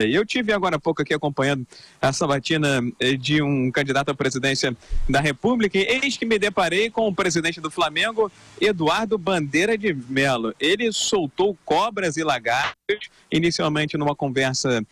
Eu tive agora há pouco aqui acompanhando a sabatina de um candidato à presidência da República e eis que me deparei com o presidente do Flamengo, Eduardo Bandeira de Mello. Ele soltou cobras e lagartos, inicialmente numa conversa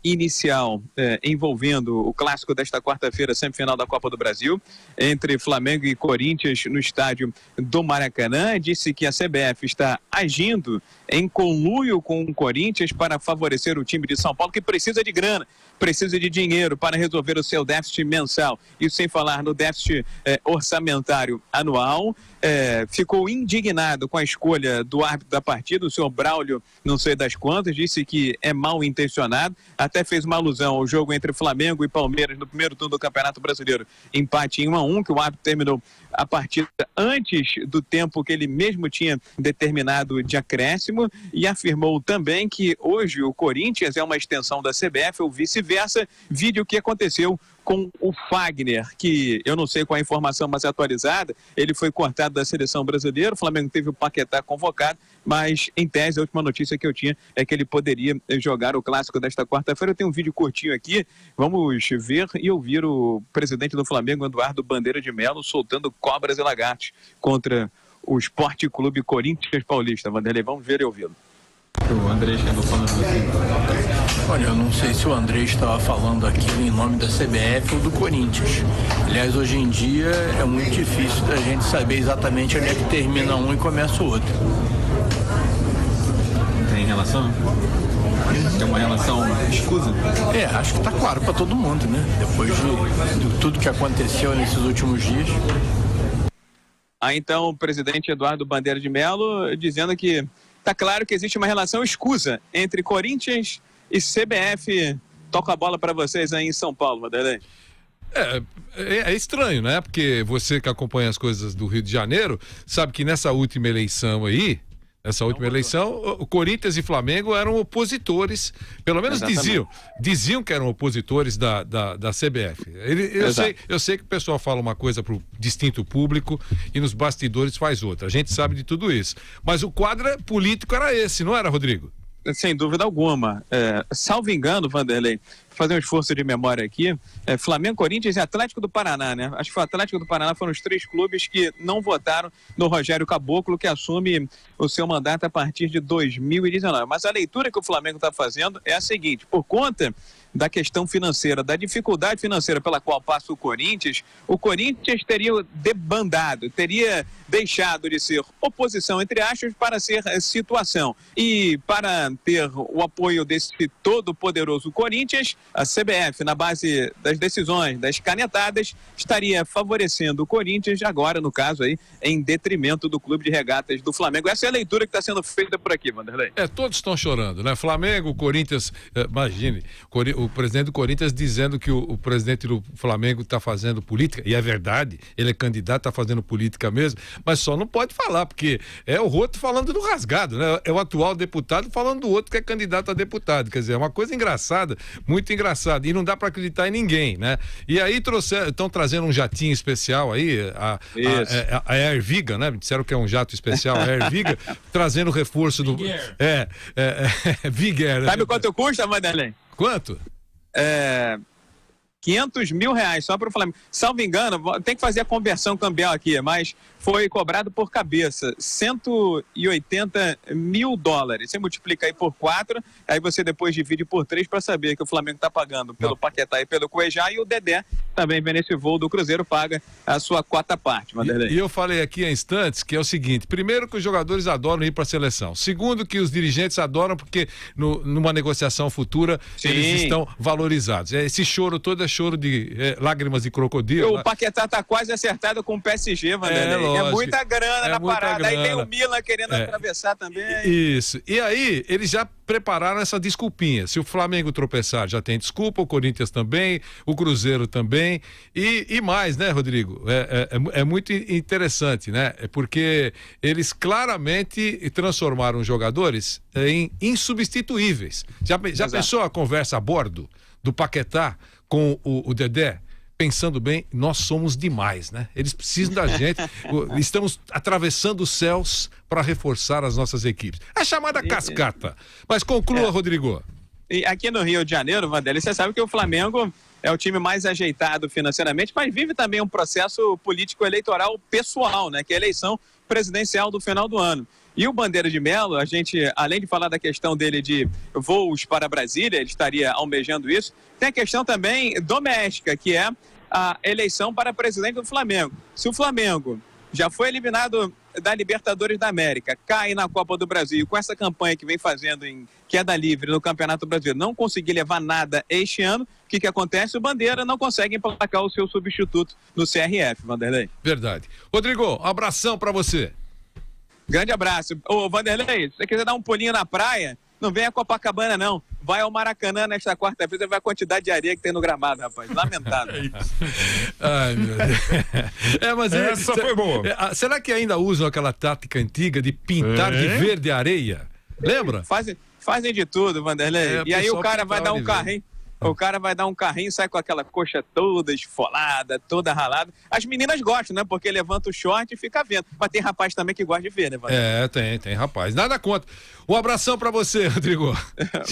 inicial envolvendo o clássico desta quarta-feira, semifinal da Copa do Brasil, entre Flamengo e Corinthians no estádio do Maracanã. Disse que a CBF está agindo em conluio com o Corinthians para favorecer o time de São Paulo, que precisa de grana, precisa de dinheiro para resolver o seu déficit mensal. Isso sem falar no déficit orçamentário anual. Ficou indignado com a escolha do árbitro da partida, o senhor Braulio, não sei das quantas, disse que é mal intencionado, até fez uma alusão ao jogo entre Flamengo e Palmeiras no primeiro turno do Campeonato Brasileiro, empate em 1-1, que o árbitro terminou a partida antes do tempo que ele mesmo tinha determinado de acréscimo, e afirmou também que hoje o Corinthians é uma extensão da CBF ou vice-versa, vídeo que aconteceu com o Fagner, que eu não sei qual é a informação mais atualizada, ele foi cortado da seleção brasileira, o Flamengo teve o Paquetá convocado, mas em tese a última notícia que eu tinha é que ele poderia jogar o clássico desta quarta-feira. Eu tenho um vídeo curtinho aqui, vamos ver e ouvir o presidente do Flamengo, Eduardo Bandeira de Mello, soltando cobras e lagartos contra o Esporte Clube Corinthians Paulista. Vanderlei, vamos ver e ouvi-lo. O André chegou falando assim. Olha, eu não sei se o André estava falando aquilo em nome da CBF ou do Corinthians. Aliás, hoje em dia é muito difícil da gente saber exatamente onde é que termina um e começa o outro. Tem relação? Tem uma relação escusa? Acho que está claro para todo mundo, né? Depois de tudo que aconteceu nesses últimos dias. Então, o presidente Eduardo Bandeira de Mello dizendo que está claro que existe uma relação escusa entre Corinthians e CBF. Toca a bola para vocês aí em São Paulo, Vanderlei. É estranho, né? Porque você que acompanha as coisas do Rio de Janeiro, sabe que nessa última eleição aí, o Corinthians e Flamengo eram opositores, pelo menos diziam que eram opositores da CBF. Eu sei que o pessoal fala uma coisa para o distinto público e nos bastidores faz outra. A gente sabe de tudo isso. Mas o quadro político era esse, não era, Rodrigo? Sem dúvida alguma. Salvo engano, Vanderlei, fazer um esforço de memória aqui, Flamengo, Corinthians e Atlético do Paraná, né? Acho que o Atlético do Paraná foram os 3 clubes que não votaram no Rogério Caboclo, que assume o seu mandato a partir de 2019. Mas a leitura que o Flamengo está fazendo é a seguinte: por conta da questão financeira, da dificuldade financeira pela qual passa o Corinthians teria debandado, teria deixado de ser oposição, entre aspas, para ser situação. E para ter o apoio desse todo-poderoso Corinthians, a CBF, na base das decisões, das canetadas, estaria favorecendo o Corinthians, agora, no caso aí, em detrimento do Clube de Regatas do Flamengo. Essa é a leitura que está sendo feita por aqui, Vanderlei. Todos estão chorando, né? Flamengo, Corinthians, imagine, o presidente do Corinthians dizendo que o presidente do Flamengo está fazendo política, e é verdade, ele é candidato, está fazendo política mesmo, mas só não pode falar, porque é o outro falando do rasgado, né? É o atual deputado falando do outro que é candidato a deputado, quer dizer, é uma coisa engraçada, muito engraçada, e não dá para acreditar em ninguém, né? E aí estão trazendo um jatinho especial aí, a Air Viga, né? Me disseram que é um jato especial, a Air Viga, trazendo reforço do... Viga. Sabe quanto custa, Vanderlei? Quanto? 500 mil reais só para o Flamengo. Salvo engano, tem que fazer a conversão cambial aqui, mas foi cobrado por cabeça, 180 mil dólares. Você multiplica aí por 4, aí você depois divide por 3 para saber que o Flamengo está pagando pelo Paquetá e pelo Cuejá, e o Dedé também vem nesse voo do Cruzeiro, paga a sua quarta parte, Vanderlei. E eu falei aqui há instantes que é o seguinte: primeiro, que os jogadores adoram ir para a seleção. Segundo, que os dirigentes adoram porque numa negociação futura eles estão valorizados. Esse choro todo é choro de lágrimas de crocodilo. O Paquetá está quase acertado com o PSG, Vanderlei. É muita grana na parada. Grana. Aí tem o Milan querendo atravessar também. Isso. E aí, eles já prepararam essa desculpinha. Se o Flamengo tropeçar, já tem desculpa, o Corinthians também, o Cruzeiro também. E mais, né, Rodrigo? É muito interessante, né? Porque eles claramente transformaram os jogadores em insubstituíveis. Já pensou a conversa a bordo do Paquetá com o Dedé? Pensando bem, nós somos demais, né? Eles precisam da gente. Estamos atravessando os céus para reforçar as nossas equipes. A chamada cascata. Mas conclua, Rodrigo. E aqui no Rio de Janeiro, Vanderlei, você sabe que o Flamengo é o time mais ajeitado financeiramente, mas vive também um processo político-eleitoral pessoal, né? Que é a eleição presidencial do final do ano. E o Bandeira de Melo, a gente, além de falar da questão dele de voos para Brasília, ele estaria almejando isso, tem a questão também doméstica, que é a eleição para presidente do Flamengo. Se o Flamengo já foi eliminado da Libertadores da América, cai na Copa do Brasil, com essa campanha que vem fazendo em queda livre no Campeonato Brasileiro, não conseguir levar nada este ano, o que acontece? O Bandeira não consegue emplacar o seu substituto no CRF, Vanderlei. Verdade. Rodrigo, um abração para você. Grande abraço. Ô, Vanderlei, se você quiser dar um pulinho na praia, não vem a Copacabana, não. Vai ao Maracanã nesta quarta-feira, você vai a quantidade de areia que tem no gramado, rapaz. Lamentável. Ai, meu Deus. Mas essa foi boa. Será que ainda usam aquela tática antiga de pintar de verde a areia? Lembra? Fazem de tudo, Vanderlei. E aí o cara vai dar um carrinho. O cara vai dar um carrinho, sai com aquela coxa toda esfolada, toda ralada. As meninas gostam, né? Porque levanta o short e fica vendo. Mas tem rapaz também que gosta de ver, né, Vanderlei? Tem rapaz. Nada contra. Um abração pra você, Rodrigo.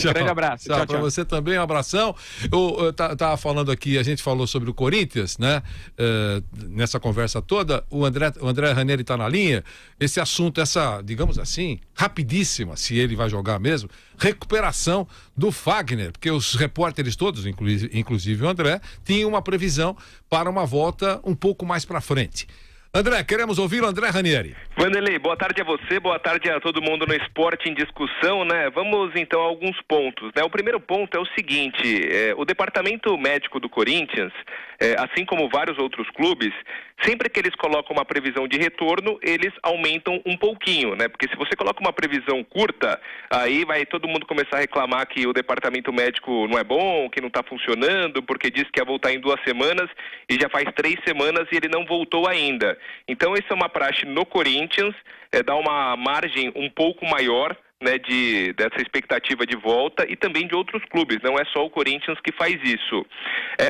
Grande abraço. Tchau. Pra você também, um abração. Eu tava falando aqui, a gente falou sobre o Corinthians, né? Nessa conversa toda, o André Ranieri tá na linha. Esse assunto, digamos assim, rapidíssima, se ele vai jogar mesmo, recuperação do Fagner, porque os repórteres todos, inclusive o André, tinham uma previsão para uma volta um pouco mais para frente. André, queremos ouvi-lo, André Ranieri. Vanderlei, boa tarde a você, boa tarde a todo mundo no Esporte em Discussão, né? Vamos então a alguns pontos, né? O primeiro ponto é o seguinte, o departamento médico do Corinthians, assim como vários outros clubes, sempre que eles colocam uma previsão de retorno, eles aumentam um pouquinho, né? Porque se você coloca uma previsão curta, aí vai todo mundo começar a reclamar que o departamento médico não é bom, que não está funcionando, porque diz que ia voltar em 2 semanas e já faz 3 semanas e ele não voltou ainda. Então, essa é uma praxe no Corinthians, dá uma margem um pouco maior, né, dessa expectativa de volta e também de outros clubes, não é só o Corinthians que faz isso.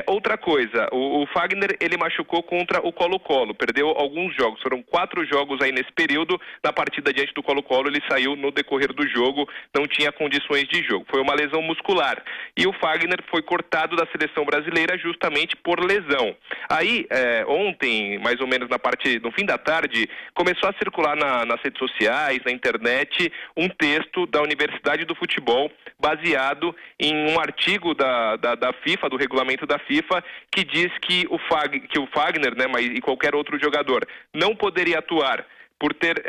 Outra coisa, o Fagner, ele machucou contra o Colo-Colo, perdeu alguns jogos, foram 4 jogos aí nesse período, na partida diante do Colo-Colo ele saiu no decorrer do jogo, não tinha condições de jogo, foi uma lesão muscular, e o Fagner foi cortado da seleção brasileira justamente por lesão. Aí, ontem, mais ou menos no fim da tarde, começou a circular nas redes sociais, na internet, um texto da Universidade do Futebol, baseado em um artigo da FIFA, do regulamento da FIFA, que diz que o Fagner, né, e qualquer outro jogador, não poderia atuar por ter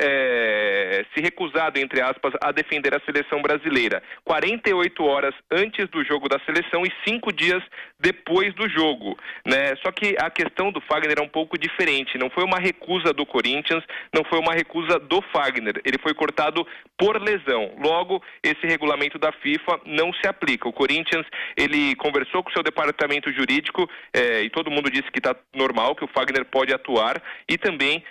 se recusado, entre aspas, a defender a seleção brasileira 48 horas antes do jogo da seleção e 5 dias depois do jogo, né? Só que a questão do Fagner é um pouco diferente, não foi uma recusa do Corinthians, não foi uma recusa do Fagner, ele foi cortado por lesão, logo esse regulamento da FIFA não se aplica. O Corinthians, ele conversou com o seu departamento jurídico e todo mundo disse que está normal, que o Fagner pode atuar e também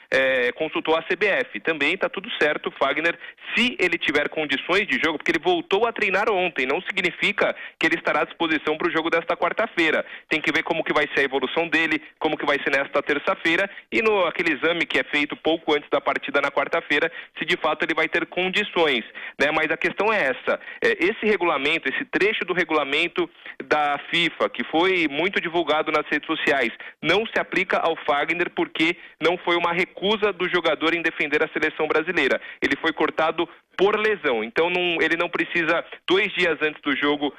consultou a CBF, também está tudo certo, o Fagner, se ele tiver condições de jogo, porque ele voltou a treinar ontem, não significa que ele estará à disposição para o jogo desta quarta-feira, tem que ver como que vai ser a evolução dele, como que vai ser nesta terça-feira e aquele exame que é feito pouco antes da partida na quarta-feira, se de fato ele vai ter condições, né? Mas a questão é essa, esse regulamento, esse trecho do regulamento da FIFA, que foi muito divulgado nas redes sociais, não se aplica ao Fagner porque não foi uma recusa do jogador em defender a seleção brasileira. Ele foi cortado por lesão, então ele não precisa 2 dias antes do jogo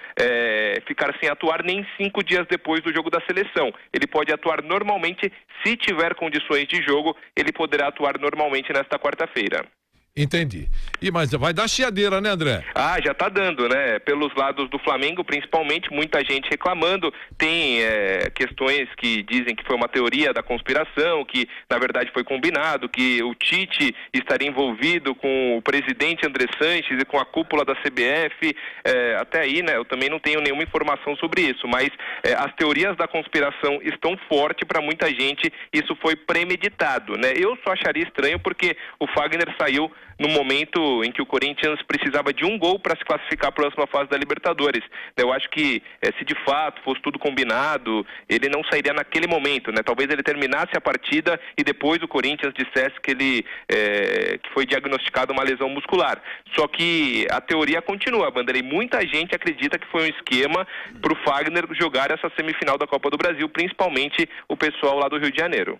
ficar sem atuar, nem 5 dias depois do jogo da seleção. Ele pode atuar normalmente, se tiver condições de jogo, ele poderá atuar normalmente nesta quarta-feira. Entendi. Mas vai dar chiadeira, né, André? Já tá dando, né? Pelos lados do Flamengo, principalmente, muita gente reclamando. Tem questões que dizem que foi uma teoria da conspiração, que na verdade foi combinado, que o Tite estaria envolvido com o presidente André Sanches e com a cúpula da CBF. Até aí, né? Eu também não tenho nenhuma informação sobre isso, mas as teorias da conspiração estão fortes para muita gente. Isso foi premeditado, né? Eu só acharia estranho porque o Fagner saiu no momento em que o Corinthians precisava de um gol para se classificar para a próxima fase da Libertadores. Eu acho que se de fato fosse tudo combinado, ele não sairia naquele momento, né? Talvez ele terminasse a partida e depois o Corinthians dissesse que ele que foi diagnosticado uma lesão muscular. Só que a teoria continua, Vanderlei. Muita gente acredita que foi um esquema para o Fagner jogar essa semifinal da Copa do Brasil, principalmente o pessoal lá do Rio de Janeiro.